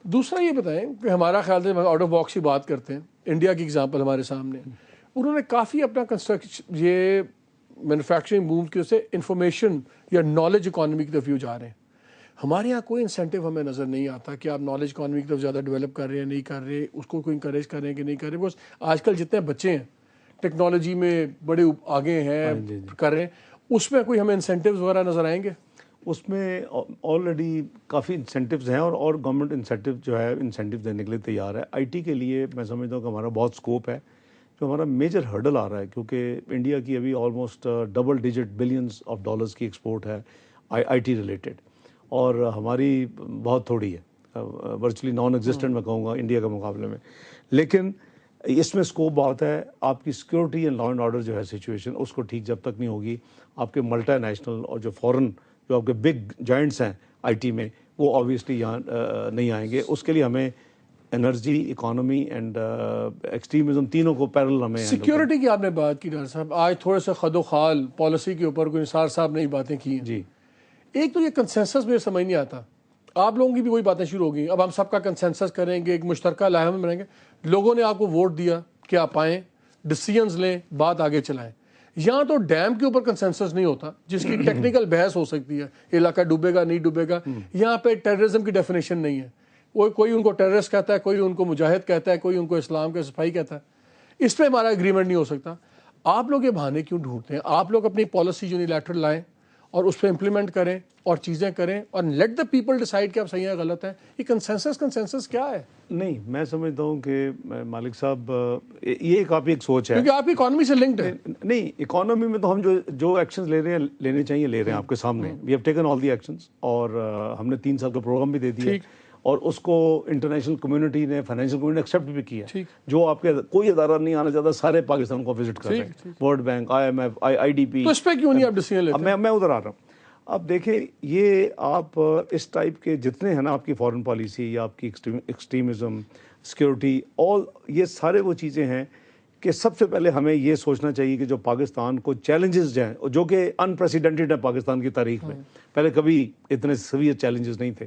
دوسرا یہ بتائیں کہ ہمارا خیال سے آؤٹ آف باکس کی بات کرتے ہیں, انڈیا کی اگزامپل ہمارے سامنے, انہوں نے کافی اپنا کنسٹرکشن یہ مینوفیکچرنگ موو کی سے انفارمیشن یا نالج اکانومی کی طرف یوں جا رہے ہیں. ہمارے یہاں کوئی انسینٹیو ہمیں نظر نہیں آتا کہ آپ نالج اکانومی کی طرف زیادہ ڈیولپ کر رہے ہیں, نہیں کر رہے, اس کو کوئی انکریج کر رہے ہیں کہ نہیں کر رہے. بس آج کل جتنے بچے ہیں ٹیکنالوجی میں بڑے آگے ہیں کر رہے ہیں, اس میں کوئی ہمیں انسینٹیوز وغیرہ نظر آئیں گے؟
اس میں آلریڈی کافی انسینٹیوز ہیں اور گورنمنٹ انسینٹیو جو ہے انسینٹیو دینے کے لیے تیار ہے. آئی ٹی کے لیے میں سمجھتا ہوں کہ ہمارا بہت اسکوپ ہے. جو ہمارا میجر ہرڈل آ رہا ہے کیونکہ انڈیا کی ابھی almost double digit billions of dollars کی ایکسپورٹ ہے آئی ٹی ریلیٹڈ, اور ہماری بہت تھوڑی ہے, ورچولی نان ایگزسٹنٹ میں کہوں گا انڈیا کے مقابلے میں. لیکن اس میں اسکوپ بہت ہے. آپ کی security and law and order جو ہے سچویشن, اس کو ٹھیک جب تک نہیں ہوگی, آپ کے ملٹی نیشنل اور جو فورن جو آپ کے بگ جائنٹس ہیں آئی ٹی میں وہ آبویسلی یہاں نہیں آئیں گے. اس کے لیے ہمیں انرجی, اکانومی اینڈ ایکسٹریمزم تینوں کو پیرل ہمیں.
سیکیورٹی کی آپ نے بات کی ڈاکٹر صاحب, آج تھوڑے سے خد و خال پالیسی کے اوپر کوئی نثار صاحب نے باتیں کی ہیں.
جی,
ایک تو یہ کنسنسس مجھے سمجھ نہیں آتا, آپ لوگوں کی بھی وہی باتیں شروع ہو گئی. اب ہم سب کا کنسنسس کریں گے, ایک مشترکہ لائحہ بنائیں گے. لوگوں نے آپ کو ووٹ دیا کہ آپ آئیں, ڈیسیژنز لیں, بات آگے چلائیں. یہاں تو ڈیم کے اوپر کنسنسس نہیں ہوتا جس کی ٹیکنیکل بحث ہو سکتی ہے, علاقہ ڈوبے گا نہیں ڈوبے گا. یہاں پہ ٹیررزم کی ڈیفینیشن نہیں ہے. کوئی ان کو ٹیررسٹ کہتا ہے, کوئی ان کو مجاہد کہتا ہے, کوئی ان کو اسلام کے سپاہی کہتا ہے. اس پہ ہمارا اگریمنٹ نہیں ہو سکتا. آپ لوگ یہ بہانے کیوں ڈھونڈتے ہیں؟ آپ لوگ اپنی پالیسی یونیلیٹرل لائیں اور اس پہ امپلیمنٹ کریں اور چیزیں کریں اور لیٹ دا پیپل ڈیسائیڈ کہ آپ صحیح ہیں غلط ہیں. یہ کنسنسس کیا ہے؟
نہیں, میں سمجھتا ہوں کہ مالک صاحب یہ کافی ایک سوچ ہے
کیونکہ آپ کی اکانومی سے لنکڈ ہے.
نہیں, اکانومی میں تو ہم جو ایکشنز لے رہے ہیں لینے چاہیے لے رہے ہیں آپ کے سامنے. We have taken all the actions, اور ہم نے 3 سال کا پروگرام بھی دے دیا, اور اس کو انٹرنیشنل کمیونٹی نے, فائنینشیل کمیونٹی نے ایکسیپٹ بھی کیا. جو آپ کے کوئی ادارہ نہیں آنا چاہتا, سارے پاکستان کو وزٹ کر رہے ہیں, ورلڈ بینک, IMF, IDP.
تو اس پہ کیوں نہیں آپ ڈیسیژن لیتے؟
میں ادھر آ رہا ہوں. اب دیکھیں, یہ آپ اس ٹائپ کے جتنے ہیں نا آپ کی فارن پالیسی یا آپ کی ایکسٹریمزم, سیکورٹی, آل یہ سارے وہ چیزیں ہیں کہ سب سے پہلے ہمیں یہ سوچنا چاہیے کہ جو پاکستان کو چیلنجز جو ہیں جو کہ انپریسیڈنٹڈ ہیں پاکستان کی تاریخ میں, پہلے کبھی اتنے سیویئر چیلنجز نہیں تھے,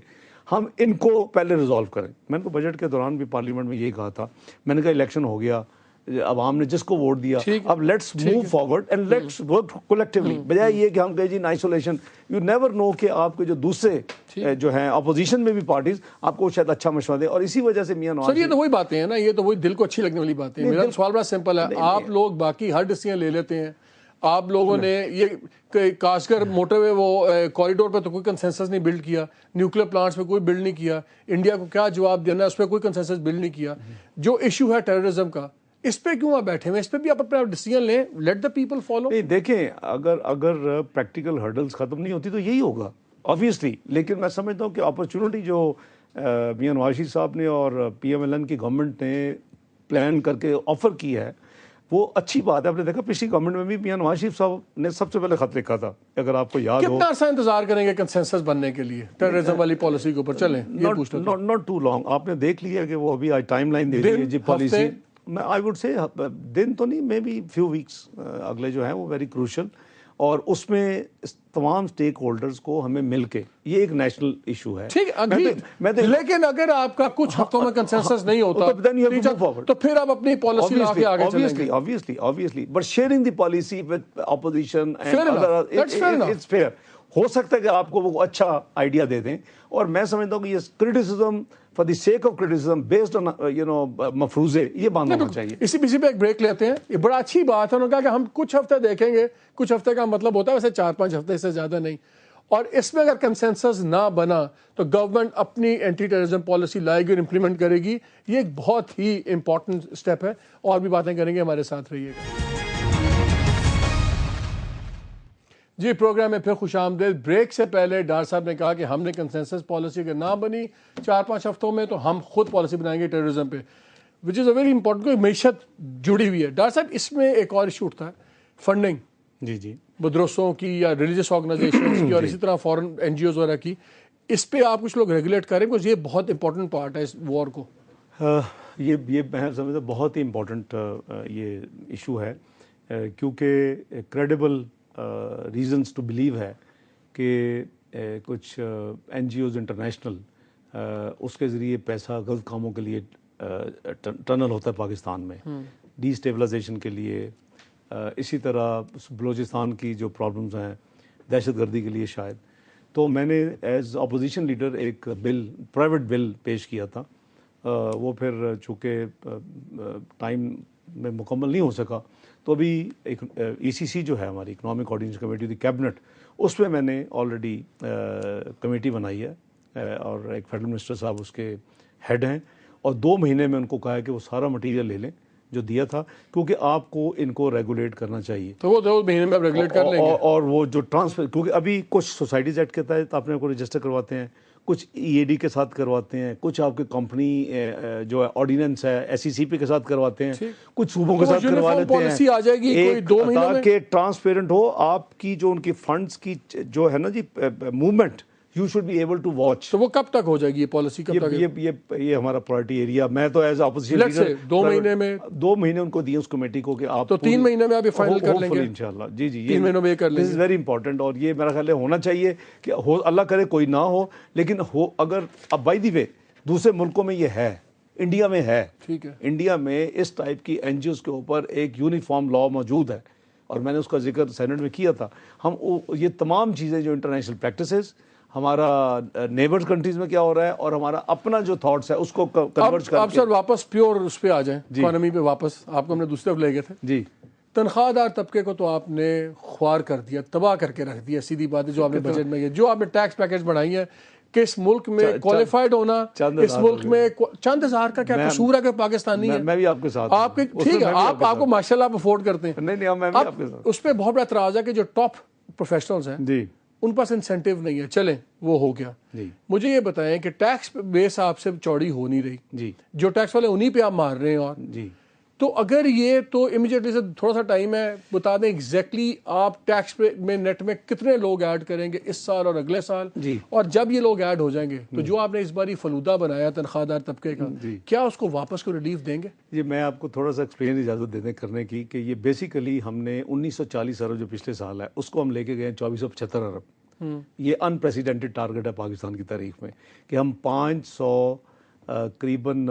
ہم ان کو پہلے ریزالو کریں. میں نے تو بجٹ کے دوران بھی پارلیمنٹ میں یہی کہا تھا. میں نے کہا الیکشن ہو گیا, عوام نے جس کو ووٹ دیا, اب let's move forward and let's work collectively, بجائے یہ کہ ہم کہیں جی آئسولیشن. یو نیور نو کہ آپ کے جو دوسرے جو ہیں اپوزیشن میں بھی پارٹیز آپ کو شاید اچھا مشورہ دیں. اور اسی وجہ سے میاں نواز,
سر یہ تو وہی باتیں ہیں نا, یہ تو وہی دل کو اچھی لگنے والی باتیں ہیں. میرا سوال بڑا سمپل ہے, آپ لوگ باقی ہر ڈیسیژن لے لیتے ہیں. آپ لوگوں نے یہ کاشگر موٹر وے وہ کوریڈور پہ تو کوئی کنسنسس نہیں بلڈ کیا, نیوکلیر پلانٹس پہ کوئی بلڈ نہیں کیا, انڈیا کو کیا جواب دینا ہے اس پہ کوئی کنسنسس بلڈ نہیں کیا. جو ایشو ہے ٹیررزم کا, اس پہ کیوں آپ بیٹھے ہوئے؟ اس پہ بھی آپ اپنا ڈیسیژن لیں, لیٹ دا پیپل فالو.
نہیں دیکھیں, اگر پریکٹیکل ہرڈلز ختم نہیں ہوتی تو یہی ہوگا آبویسلی. لیکن میں سمجھتا ہوں کہ اپرچونٹی جو میاں نواز شریف صاحب نے اور PMLN کی گورنمنٹ نے پلان کر کے آفر کی ہے, وہ اچھی بات ہے. آپ نے دیکھا پچھلی گورنمنٹ میں بھی میاں نواز شریف صاحب نے سب سے پہلے خط لکھا تھا, اگر آپ کو یاد ہو.
کتنا عرصہ انتظار کریں گے کنسنسس بننے کے لیے ٹیررزم والی پالیسی کے اوپر؟ چلیں یہ پوچھ لیں.
Not too long. آپ نے دیکھ لیا کہ وہ ابھی ٹائم لائن دے دی ہے جی پالیسی. آئی وڈ سے دن تو نہیں, مے بی فیو ویکس اگلے جو ہیں وہ ویری کروشل, اور اس میں تمام اسٹیک ہولڈرز کو ہمیں مل کے, یہ ایک نیشنل ایشو ہے.
ٹھیک ہے, لیکن اگر آپ کا کچھ ہفتوں میں کنسنسس نہیں ہوتا تو پھر آپ اپنی پالیسی لا کے آگے چلیں گے.
obviously but sharing the policy with opposition and other, it's fair. ہو سکتا ہے کہ آپ کو وہ اچھا آئیڈیا دے دیں, اور میں سمجھتا ہوں کہ یہ criticism for the sake of criticism based on مفروضے, یہ بند ہونا چاہیے.
اسی پہ ایک بریک لیتے ہیں. یہ بڑا اچھی بات ہے, انہوں نے کہا کہ ہم کچھ ہفتے دیکھیں گے. کچھ ہفتے کا مطلب ہوتا ہے ویسے 4-5 ہفتے سے زیادہ نہیں, اور اس میں اگر کنسنسس نہ بنا تو گورنمنٹ اپنی اینٹی ٹیررزم پالیسی لائے گی اور امپلیمنٹ کرے گی. یہ ایک بہت ہی امپورٹنٹ اسٹیپ ہے, اور بھی باتیں کریں گے, ہمارے ساتھ رہیے گا. جی پروگرام میں پھر خوش آمدید. بریک سے پہلے ڈار صاحب نے کہا کہ ہم نے کنسنسس پالیسی اگر نہ بنی 4-5 ہفتوں میں تو ہم خود پالیسی بنائیں گے ٹیررزم پہ, وچ از اے ویری امپورٹنٹ, کوئی معیشت جڑی ہوئی ہے. ڈار صاحب اس میں ایک اور ایشو اٹھتا ہے فنڈنگ,
جی جی
مدرسوں کی یا ریلیجس آرگنائزیشنز کی اور اسی طرح فورن این جی اوز وغیرہ کی. اس پہ آپ کچھ لوگ ریگولیٹ کریں بیکاز یہ بہت امپورٹنٹ پارٹ ہے اس وار کو.
یہ میں سمجھتا ہوں بہت ہی امپورٹنٹ یہ ایشو ہے, کیونکہ کریڈیبل ریزنس ٹو بلیو ہے کہ کچھ این جی اوز انٹرنیشنل اس کے ذریعے پیسہ غلط کاموں کے لیے ٹنل ہوتا ہے پاکستان میں, ڈی اسٹیبلائزیشن کے لیے, اسی طرح بلوچستان کی جو پرابلمز ہیں دہشت گردی کے لیے شاید. تو میں نے ایز اپوزیشن لیڈر ایک بل, پرائیویٹ بل پیش کیا تھا, وہ پھر چونکہ ٹائم میں مکمل نہیں ہو سکا تو ابھی ایک ای سی سی جو ہے ہماری اکنامک کوآرڈینیشن کمیٹی دی کیبنٹ, اس پہ میں نے آلریڈی کمیٹی بنائی ہے اور ایک فیڈرل منسٹر صاحب اس کے ہیڈ ہیں, اور 2 مہینے میں ان کو کہا ہے کہ وہ سارا مٹیریل لے لیں جو دیا تھا, کیونکہ آپ کو ان کو ریگولیٹ کرنا چاہیے.
تو وہ 2 مہینے میں آپ ریگولیٹ کر لیں گے.
اور وہ جو ٹرانسفر, کیونکہ ابھی کچھ سوسائٹیز ایکٹ کے تحت اپنے کو رجسٹر کرواتے ہیں, کچھ ای اے ڈی کے ساتھ کرواتے ہیں, کچھ آپ کے کمپنی جو ہے آرڈیننس ہے ایس سی سی پی کے ساتھ کرواتے ہیں, کچھ صوبوں کے ساتھ کروا لیتے ہیں.
پالیسی آ جائے گی کوئی 2 مہینے میں
تاکہ ٹرانسپیرنٹ ہو آپ کی جو ان کی فنڈز کی جو ہے نا جی movement, you should be able to watch.
تو وہ کب تک ہو جائے گی یہ پالیسی, کب تک؟
یہ ہمارا پرائرٹی ایریا. میں تو ایز اپوزیشن لیڈر
2 مہینے میں
2 مہینے ان کو دیے اس کمیٹی کو کہ آپ
تو 3 مہینے میں آپ یہ فائنل کر لیں گے
انشاءاللہ. جی جی
3 مہینوں میں یہ کر لیں
دس از ویری امپورٹنٹ, اور یہ میرا خیال ہے ہونا چاہیے کہ اللہ کرے کوئی نہ ہو, لیکن ہو اگر. اب بائی دی وے دوسرے ملکوں میں یہ ہے, انڈیا میں ہے,
ٹھیک ہے,
انڈیا میں اس ٹائپ کی این جی اوز کے اوپر ایک یونیفارم لا موجود ہے, اور میں نے اس کا ذکر سینٹ میں کیا تھا. ہم یہ تمام چیزیں جو انٹرنیشنل پریکٹسز, ہمارا نیبرز کنٹریز میں کیا ہو رہا ہے, اور ہمارا اپنا جو تھاٹس ہے اس کو کنورج کر
آپ سر واپس پیور اس پہ آ جائیں, اکانومی پہ واپس. آپ کو ہم نے دوسری طرف لے گئے تھے.
جی,
تنخواہ دار طبقے کو تو آپ نے خوار کر دیا, تباہ کر کے رکھ دیا. سیدھی بات ہے, جو آپ نے بجٹ میں جو آپ نے ٹیکس پیکج بڑھائی ہیں کہ اس ملک میں کوالیفائڈ ہونا, اس ملک میں چند ہزار کا کیا قصور ہے کہ پاکستانی ہے.
میں بھی آپ کے ساتھ
آپ کے ٹھیک ہے, آپ کو ماشاءاللہ آپ افورڈ کرتے ہیں.
نہیں میں بھی آپ کے ساتھ.
اس پہ بہت بڑا اعتراض ہے کہ جو ٹاپ پروفیشنلز ہیں
جی
ان پاس انسینٹیو نہیں ہے. چلیں وہ ہو گیا.
جی,
مجھے یہ بتائیں کہ ٹیکس بیس آپ سے چوڑی ہو نہیں رہی,
جی
جو ٹیکس والے انہی پہ آپ مار رہے ہیں, اور
جی,
تو اگر یہ تو امیجیٹلی سے تھوڑا سا ٹائم ہے, بتا دیں ایگزیکٹلی آپ ٹیکس پہ میں نیٹ میں کتنے لوگ ایڈ کریں گے اس سال اور اگلے سال,
جی,
اور جب یہ لوگ ایڈ ہو جائیں گے تو جو آپ نے اس باری فلودہ بنایا تنخواہ دار طبقے کا, کیا اس کو واپس کو ریلیف دیں گے؟
یہ میں آپ کو تھوڑا سا ایکسپلین اجازت دینے کرنے کی کہ یہ بیسیکلی ہم نے 1940 ارب جو پچھلے سال ہے اس کو ہم لے کے گئے 2475 ارب. یہ ان پریسیڈنٹڈ ٹارگٹ ہے پاکستان کی تاریخ میں کہ ہم 500 قریباً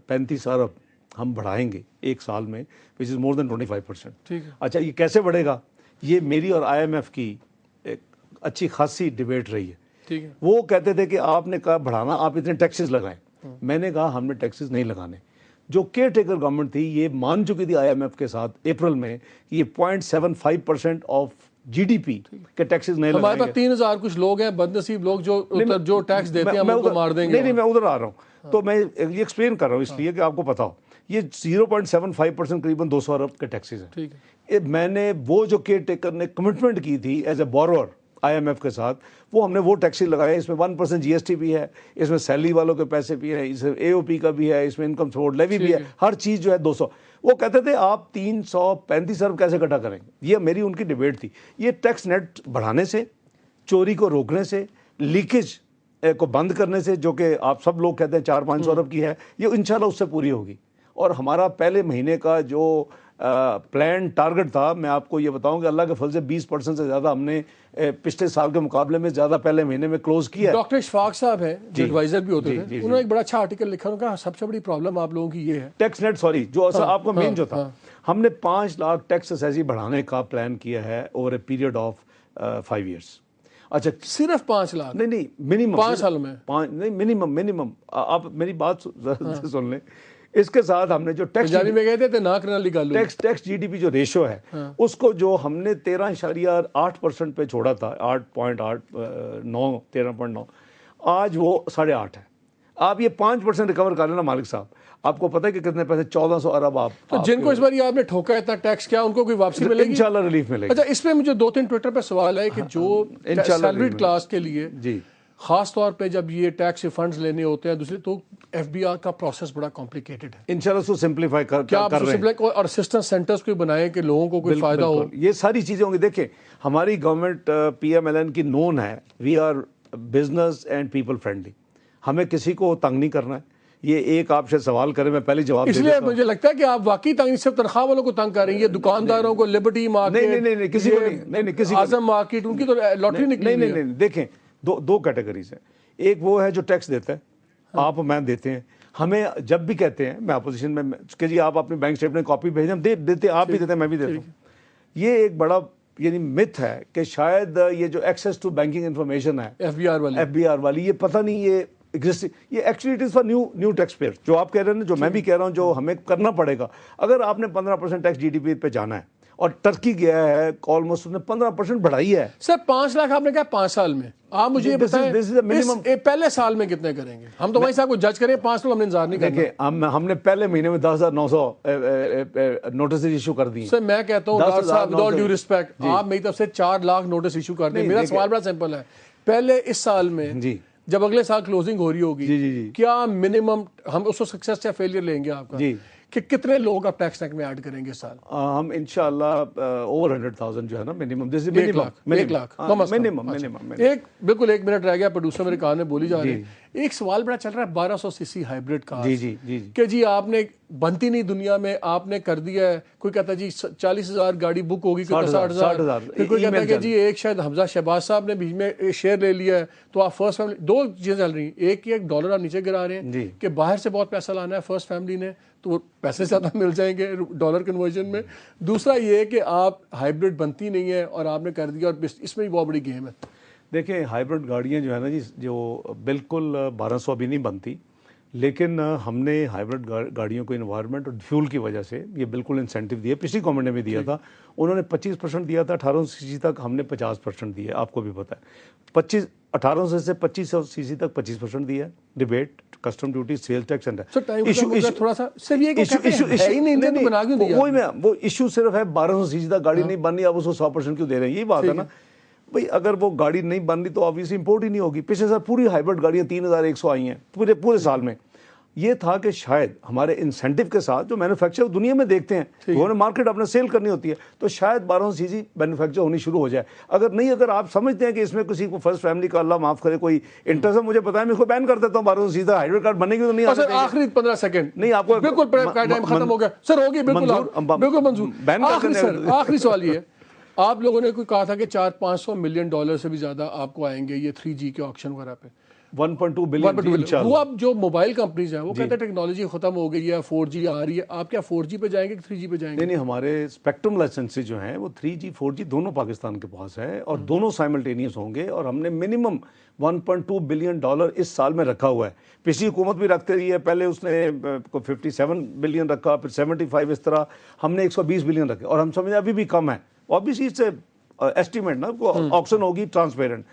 35 ارب ہم بڑھائیں گے ایک سال میں, وچ از مور دین 25%.
ٹھیک ہے.
اچھا یہ کیسے بڑھے گا؟ یہ میری اور آئی ایم ایف کی ایک اچھی خاصی ڈیبیٹ رہی ہے.
ٹھیک ہے.
وہ کہتے تھے کہ آپ نے کہا بڑھانا, آپ اتنے ٹیکسز لگائیں. میں نے کہا ہم نے ٹیکسز نہیں لگانے. جو کیئر ٹیکر گورنمنٹ تھی یہ مان چکی تھی آئی ایم ایف کے ساتھ اپریل میں کہ یہ 0.75% آف جی ڈی پی کے ٹیکسز نہیں لگائیں گے.
ہمارے پاس 3000 کچھ لوگ ہیں بد نصیب لوگ جو ٹیکس دیتے ہیں ہم ان کو مار دیں گے.
نہیں میں ادھر آ رہا ہوں, تو میں یہ ایکسپلین کر رہا ہوں اس لیے کہ آپ کو پتا ہو. یہ 0.75% قریباً 200 ارب کے ٹیکسز ہیں.
ٹھیک ہے.
میں نے وہ جو کیئر ٹیکر نے کمٹمنٹ کی تھی as a borrower I M F کے ساتھ, وہ ہم نے وہ ٹیکسز لگائے. اس میں 1% جی ایس ٹی بھی ہے, اس میں سیلری والوں کے پیسے بھی ہیں, اس میں اے او پی کا بھی ہے, اس میں انکم سپورٹ لیوی بھی ہے, ہر چیز جو ہے 200. وہ کہتے تھے آپ 335 ارب کیسے اکٹھا کریں گے. یہ میری ان کی ڈیبیٹ تھی. یہ ٹیکس نیٹ بڑھانے سے, چوری کو روکنے سے, لیکیج کو بند کرنے سے, جو کہ آپ سب لوگ کہتے ہیں 400-500 ارب کی ہے, یہ انشاءاللہ اس سے پوری ہوگی. اور ہمارا پہلے مہینے کا جو پلان ٹارگٹ تھا, میں آپ کو یہ بتاؤں کہ اللہ کے فضل سے 20% سے زیادہ ہم نے پچھلے سال کے مقابلے میں زیادہ پہلے مہینے میں کلوز کیا.
ڈاکٹر اشفاق صاحب ہیں جو ایڈوائزر بھی ہوتے تھے, انہوں نے ایک بڑا اچھا آرٹیکل لکھا, انہوں نے کہا سب سے بڑی پرابلم آپ لوگوں کی یہ ہے
ٹیکس نیٹ, سوری جو آپ کا مین جو تھا, ہم نے 5 لاکھ ٹیکس اسیسی بڑھانے کا پلان کیا ہے over a period of 5 years. اچھا
صرف 5 لاکھ؟
نہیں منیمم
5 سال میں,
نہیں منیمم. آپ میری بات سن لیں. اس کے ساتھ ہم نے جو ٹیکس
میں کہتے تھے ناک نہ نکالو,
ٹیکس جی ڈی پی جو ریشو ہے اس کو جو ہم نے 13.8% پہ چھوڑا تھا, 8.8 9 13.9, آج وہ 8.5 ہے. آپ یہ 5% ریکور کر لینا مالک صاحب, آپ کو پتہ ہے کہ کتنے پیسے, 1400 ارب آپ
تو جن کو اس بار آپ نے ٹھوکا اتنا ٹیکس کیا, ان کو کوئی واپسی ملے گی؟
انشاءاللہ ریلیف ملے گی.
اچھا, اس پہ مجھے 2-3 ٹویٹر پہ سوال ہے کہ جو سیلریڈ کلاس کے لیے
جی
خاص طور پہ جب یہ ٹیکس ریفنڈز لینے ہوتے ہیں دوسرے, تو ایف بی آر کا پروسیس بڑا کمپلیکیٹڈ ہے.
انشاءاللہ اس کو سمپلیفائی کر
کیا آپ
رہے ہیں
اور اسسٹنٹ سینٹرز کو بنائیں کہ لوگوں کو کوئی فائدہ ہو؟
یہ ساری چیزیں ہوں گی. دیکھیں ہماری government P M L N کی نون ہے, we are business and people friendly, ہمیں کسی کو تنگ نہیں کرنا ہے. یہ ایک آپ سے سوال کریں, میں پہلے جواب
اس لیے مجھے لگتا ہے کہ آپ واقعی تنگ صرف تنخواہ والوں کو تنگ کر رہی ہیں, دکانداروں کو, لبرٹی مارکیٹ,
نہیں کسی کو نہیں, کسی
اعظم مارکیٹ, ان کی تو لاٹری نکلی.
نہیں, دیکھیں دو کیٹیگریز ہیں. ایک وہ ہے جو ٹیکس دیتا ہے, آپ میں دیتے ہیں, ہمیں جب بھی کہتے ہیں, میں اپوزیشن میں کہ جی آپ اپنی بینک اسٹیٹمنٹ کاپی بھیجیں, ہم دیتے, آپ بھی دیتے ہیں, میں بھی دیتا ہوں. یہ ایک بڑا یعنی متھ ہے کہ شاید یہ جو ایکسیس ٹو بینکنگ انفارمیشن ہے
ایف بی آر والی,
یہ پتہ نہیں یہ یہ actually it is for new taxpayer. جو آپ کہہ رہے ہیں, جو میں بھی کہہ رہا ہوں, جو ہمیں کرنا پڑے گا. اگر آپ نے 15% ٹیکس جی ڈی پی پہ جانا ہے, اور ٹرکی گیا ہے آلموسٹ اس نے 15% بڑھائی ہے.
سر 5 لاکھ آپ نے کہا 5 سال میں, آپ مجھے یہ بتائیں پہلے سال میں کتنے کریں گے؟ ہم تو وہیں صاحب کو جج کریں, 5 سال ہم نے انتظار نہیں کرنا.
دیکھیں ہم نے پہلے مہینے میں 10,900 نوٹس ایشو کر دیے.
سر میں کہتا ہوں ڈاکٹر صاحب, ود آل ڈیو ریسپیکٹ, آپ میری طرف سے 4 لاکھ نوٹس ایشو کر دیں. میرا سوال بڑا سمپل ہے, پہلے اس سال میں جب اگلے سال کلوزنگ ہو رہی ہوگی, کیا منیمم ہم اس کو سکسیس یا فیلئر لیں گے آپ کا کہ کتنے لوگ آپ ٹیکس ٹیک میں ایڈ کریں گے اس سال؟
ہم انشاءاللہ اوور 100,000 جو ہے نا منیمم,
1 لاکھ ایک بالکل 1 منٹ رہ گیا, پروڈیوسر میرے کان میں بولی جا رہی ہے. ایک سوال بڑا چل رہا ہے 1200 سی سی ہائیبرڈ کار, کہ جی آپ نے بنتی نہیں دنیا میں, آپ نے کر دیا ہے. کوئی کہتا ہے جی 40,000 گاڑی بک ہوگی, کوئی 60,000, پھر کوئی کہتا ہے کہ جی ایک شاید حمزہ شہباز صاحب نے بیچ میں شیئر لے لیا ہے, تو آپ فرسٹ فیملی. 2 چیزیں چل رہی ہیں, ایک یہ ڈالر آپ نیچے گرا رہے ہیں کہ باہر سے بہت پیسہ لانا ہے فرسٹ فیملی نے, تو وہ پیسے زیادہ مل جائیں گے ڈالر کنورژن میں. دوسرا یہ کہ آپ ہائیبرڈ بنتی نہیں ہے اور آپ نے کر دیا, اور اس میں بھی بہت بڑی گیم ہے.
دیکھیں ہائیبرڈ گاڑیاں جو ہے نا جی, جو بالکل 1200 ابھی نہیں بنتی, لیکن ہم نے ہائیبرڈ گاڑیوں کو انوائرمنٹ اور فیول کی وجہ سے یہ بالکل انسینٹیو دیا. پچھلی گورنمنٹ نے بھی دیا تھا, انہوں نے 25% دیا تھا 1800 سی سی تک, ہم نے 50% دیا, آپ کو بھی پتہ ہے. 1800 سے 2500 سی سی تک 25% دیا ہے. Debit, custom duty, sale tax and
تھوڑا سا
وہ ایشو صرف ہے 1200 سی سی تک گاڑی نہیں بن رہی, آپ اس کو 100% کیوں دے رہے ہیں, یہی بات ہے نا بھائی. اگر وہ گاڑی نہیں بن رہی تو آبویسلی امپورٹ ہی نہیں ہوگی. پچھلے سال پوری ہائیبرڈ گاڑیاں 3100 آئی ہیں پورے سال میں. یہ تھا کہ شاید ہمارے انسینٹیو کے ساتھ جو مینوفیکچر دنیا میں دیکھتے ہیں, انہوں نے مارکیٹ اپنے سیل کرنی ہوتی ہے, تو شاید 1200 سی سی مینوفیکچر ہونی شروع ہو جائے. اگر آپ سمجھتے ہیں کہ اس میں کسی کو فرسٹ فیملی کا اللہ معاف کرے کوئی انٹرسٹ ہے, مجھے پتا ہے, میں اس کو بین کر دیتا ہوں. 1200 سی سی ہائیبرڈ کار بنے گی تو نہیں آ سکتے.
آخری 15 سیکنڈ
نہیں, آپ کو
بالکل ٹائم ختم ہو گیا سر, ہوگی بالکل منظور. آخری سوال یہ ہے, آپ لوگوں نے کوئی کہا تھا کہ $400-500 ملین سے بھی زیادہ آپ کو آئیں گے یہ 3G کے آکشن وغیرہ پہ,
1.2 بلین.
وہ اب جو موبائل کمپنیز ہیں وہ کہتے ہیں ٹیکنالوجی ختم ہو گئی ہے, 4G آ رہی ہے. آپ کیا 4G پہ جائیں گے کہ 3G پہ جائیں گے؟
نہیں, ہمارے اسپیکٹرم لائسنس جو ہیں وہ 3G 4G دونوں پاکستان کے پاس ہے, اور دونوں سائملٹینیس ہوں گے. اور ہم نے منیمم $1.2 بلین اس سال میں رکھا ہوا ہے. پچھلی حکومت بھی رکھتے رہی ہے, پہلے اس نے 57 بلین رکھا, پھر 75, اس طرح ہم نے 120 بلین رکھے, اور ہم سمجھیں ابھی بھی کم ہے. obviously it's a estimate نا, آکشن ہوگی ٹرانسپیرنٹ,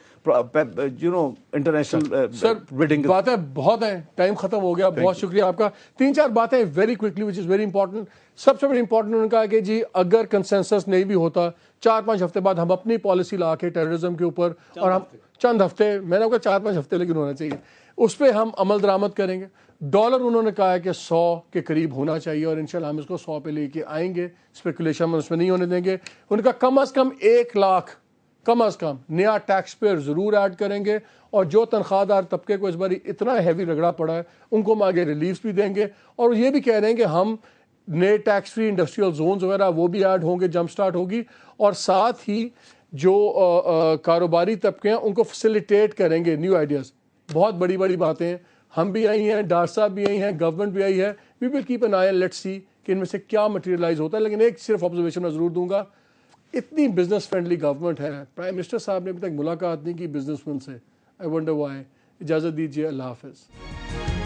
انٹرنیشنل بڈنگ.
باتیں بہت ہیں, ٹائم ختم ہو گیا. بہت شکریہ آپ کا. 3-4 باتیں very quickly which is very important. سب سے بڑی امپورٹنٹ انہوں نے کہا کہ جی اگر کنسنسس نہیں بھی ہوتا, 4-5 ہفتے بعد ہم اپنی پالیسی لا کے ٹیررزم کے اوپر, اور ہم چند ہفتے, میں نے کہا 4-5 ہفتے لیکن ہونا چاہیے, اس پہ ہم عمل درآمد کریں گے. ڈالر انہوں نے کہا ہے کہ 100 کے قریب ہونا چاہیے, اور انشاءاللہ ہم اس کو 100 پہ لے کے آئیں گے. اسپیکولیشن ہم اس میں نہیں ہونے دیں گے. ان کا کم از کم 1 لاکھ کم از کم نیا ٹیکس پیئر ضرور ایڈ کریں گے, اور جو تنخواہ دار طبقے کو اس بار اتنا ہیوی رگڑا پڑا ہے ان کو ہم آگے ریلیفس بھی دیں گے. اور یہ بھی کہہ رہے ہیں کہ ہم نئے ٹیکس فری انڈسٹریل زونز وغیرہ وہ بھی ایڈ ہوں گے, جمپ سٹارٹ ہوگی, اور ساتھ ہی جو کاروباری طبقے ہیں ان کو فیسیلیٹیٹ کریں گے نیو آئیڈیاز. بہت بڑی بڑی باتیں ہیں. ہم بھی آئی ہیں, ڈار صاحب بھی آئی ہیں, گورنمنٹ بھی آئی ہے. We will keep an eye and let's see کہ ان میں سے کیا مٹیریلائز ہوتا ہے. لیکن ایک صرف آبزرویشن میں ضرور دوں گا, اتنی بزنس فرینڈلی گورنمنٹ ہے, پرائم منسٹر صاحب نے ابھی تک ملاقات نہیں کی بزنس مین سے. I wonder why. اجازت دیجیے, اللہ حافظ.